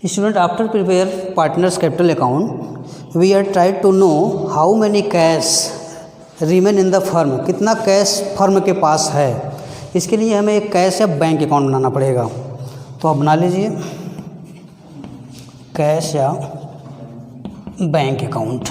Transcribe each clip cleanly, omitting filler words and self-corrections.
Student, after prepare partners capital account, we are trying to know how many cash remain in the firm. कितना cash firm के पास है. इसके लिए हमें एक कैश या बैंक अकाउंट बनाना पड़ेगा. तो आप बना लीजिए कैश या bank account.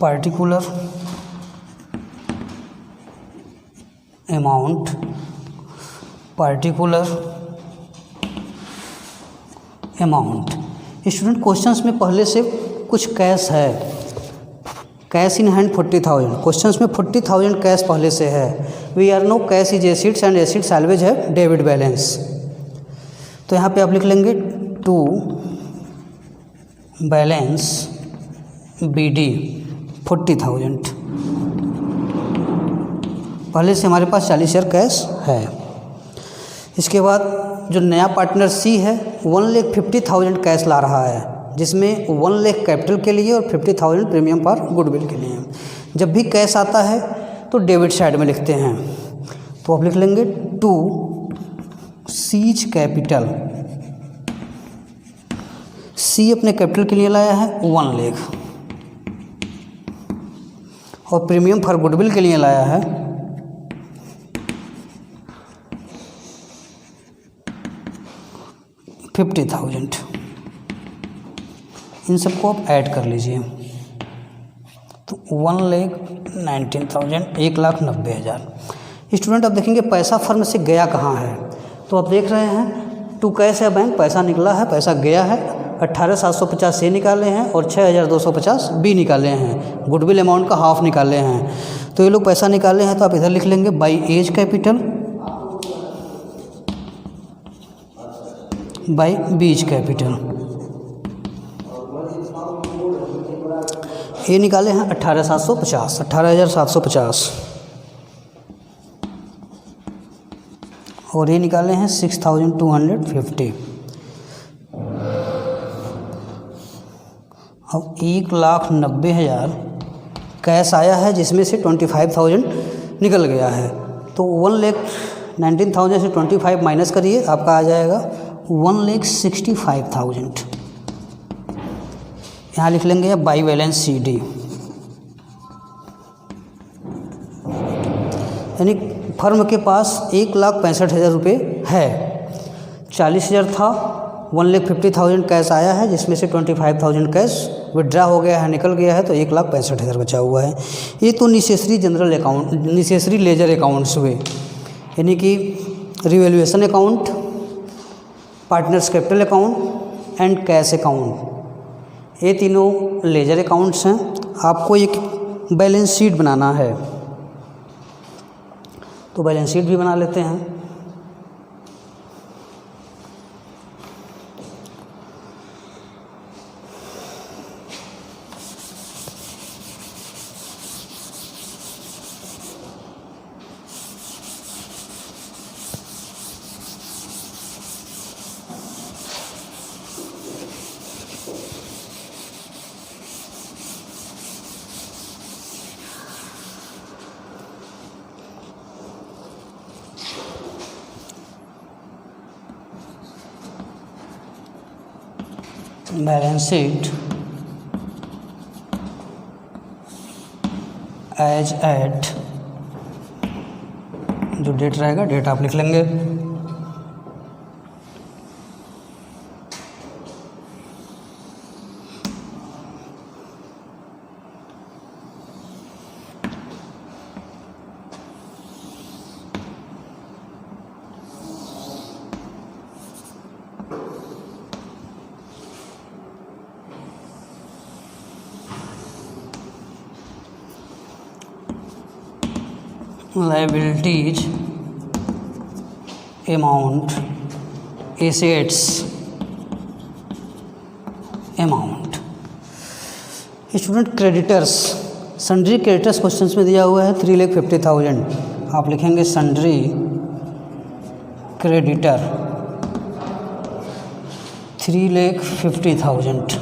Particular amount, particular amount. Student, questions में पहले से कुछ कैश है. Cash in hand 40,000. क्वेश्चंस में 40,000 कैश पहले से है. We are no cash is assets and assets salvage है डेबिट बैलेंस. तो यहाँ पे आप लिख लेंगे टू बैलेंस BD 40,000. पहले से हमारे पास 40,000 कैश है. इसके बाद जो नया पार्टनर C है 1,50,000 कैश ला रहा है, जिसमें 1 लाख कैपिटल के लिए और 50,000 प्रीमियम पर गुडविल के लिए. जब भी कैश आता है तो डेबिट साइड में लिखते हैं. तो आप लिख लेंगे टू सीज कैपिटल. C अपने कैपिटल के लिए लाया है 1 लाख और प्रीमियम फॉर गुडविल के लिए लाया है 50,000. इन सबको आप ऐड कर लीजिए. तो 1,19,000, 1,90,000. स्टूडेंट, अब देखेंगे पैसा फर्म से गया कहाँ है. तो आप देख रहे हैं टू कैश है बैंक, पैसा निकला है, पैसा गया है. 18,750 से निकाले हैं और 6,250 बी निकाले हैं. गुडविल अमाउंट का हाफ निकाले हैं. तो ये लोग पैसा निकाले हैं. तो आप इधर लिख लेंगे by A's capital by B's capital. ये निकाले हैं 18,750 और ये निकाले हैं 6,250. अब 1,90,000 कैश आया है, जिसमें से 25,000 निकल गया है. तो 1,19,000 से 25 माइनस करिए, आपका आ जाएगा 1,65,000. यहाँ लिख लेंगे बाई बैलेंस CD. यानी फर्म के पास 1,65,000 रुपये है. 40,000 था, 1,50,000 कैश आया है, जिसमें से 25,000 कैश विड्रा हो गया है, निकल गया है. तो 1,65,000 बचा हुआ है. ये तो necessary general account, necessary ledger accounts हुए, यानी कि revaluation account, partners capital account and cash account. ये तीनों लेजर अकाउंट्स हैं. आपको एक बैलेंस शीट बनाना है, तो बैलेंस शीट भी बना लेते हैं. बैलेंस शीट एज एट, जो डेट रहेगा डेट आप लिख लेंगे. Liabilities amount, assets amount. Student, creditors sundry creditors questions में दिया हुआ है 3,50,000, आप लिखेंगे सन्ड्री क्रेडिटर 3,50,000।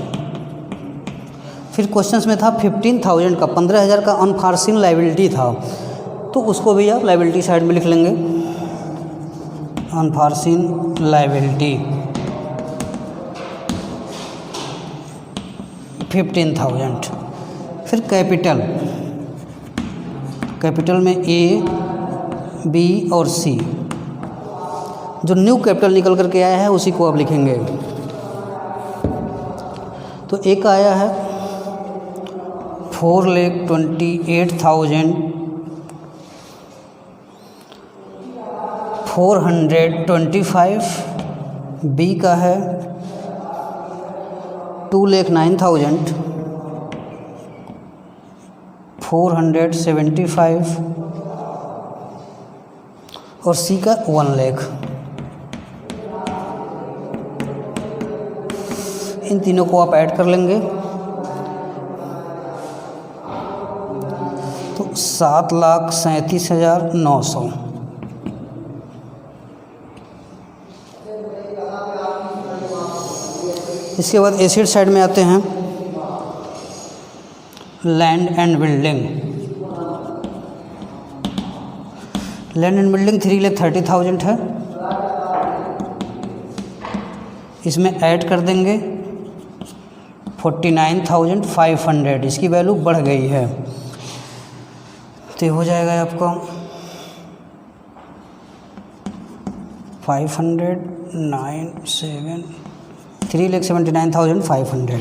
फिर क्वेश्चंस में था 15,000 का, 15,000 का अनफॉर्सिन लाइबिलिटी था, तो उसको भी आप लाइबिलिटी साइड में लिख लेंगे, अनफॉर्सिन लाइबिलिटी 15,000। फिर कैपिटल में ए, बी और सी, जो न्यू कैपिटल निकल करके आया है उसी को आप लिखेंगे। तो एक आया है 4,28,425, बी का है 2,09,475 और सी का 1 लाख। इन तीनों को आप ऐड कर लेंगे तो 7,37,900। इसके बाद एसिड साइड में आते हैं, land and building. Land and building 3,30,000 है, इसमें ऐड कर देंगे 49,500, इसकी वैल्यू बढ़ गई है, तो हो जाएगा आपका 3,79,500।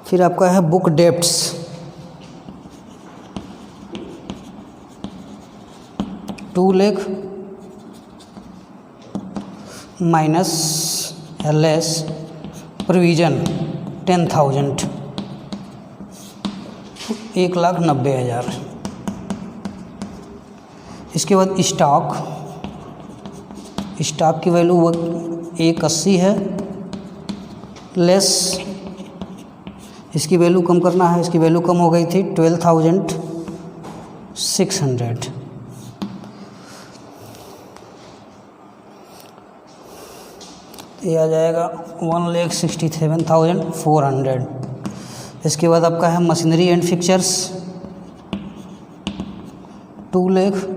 फिर आपका है book debts, $2,00,000 minus LS provision 10,000, 1,90,000। इसके बाद स्टॉक की वैल्यू 180 है, लेस इसकी वैल्यू कम करना है, इसकी वैल्यू कम हो गई थी 12,600। ये आ जाएगा 1,67,400। इसके बाद आपका है मशीनरी एंड फिक्चर्स, 2,00,000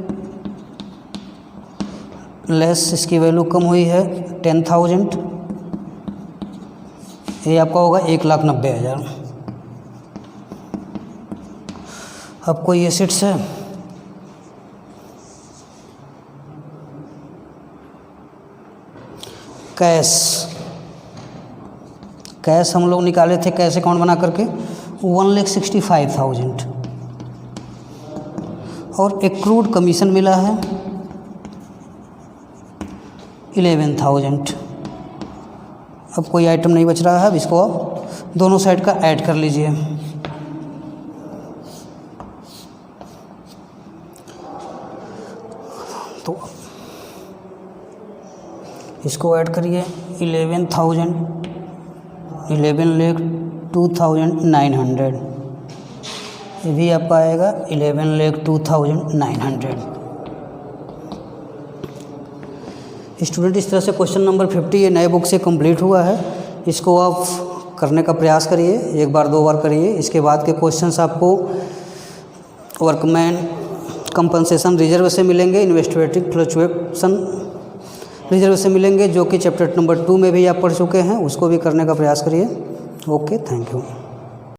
लेस इसकी वैल्यू कम हुई है 10,000, ये आपका होगा 1,90,000। अब कोई एसेट्स है, कैश हम लोग निकाले थे कैश अकाउंट बना करके 1,65,000 और एक्रूड कमीशन मिला है 11,000। अब कोई आइटम नहीं बच रहा है, अब इसको आप दोनों साइड का ऐड कर लीजिए। तो इसको ऐड करिए 11,02,900, ये भी आपका आएगा 11,02,900। स्टूडेंट, इस तरह से क्वेश्चन नंबर 50 ये नए बुक से कंप्लीट हुआ है। इसको आप करने का प्रयास करिए, एक बार दो बार करिए। इसके बाद के क्वेश्चंस आपको वर्कमैन कंपनसेशन रिजर्व से मिलेंगे, इन्वेस्टिगेटिव फ्लक्चुएशन रिजर्व से मिलेंगे, जो कि चैप्टर नंबर 2 में भी आप पढ़ चुके हैं, उसको भी करने का प्रयास करिए। Okay, thank you.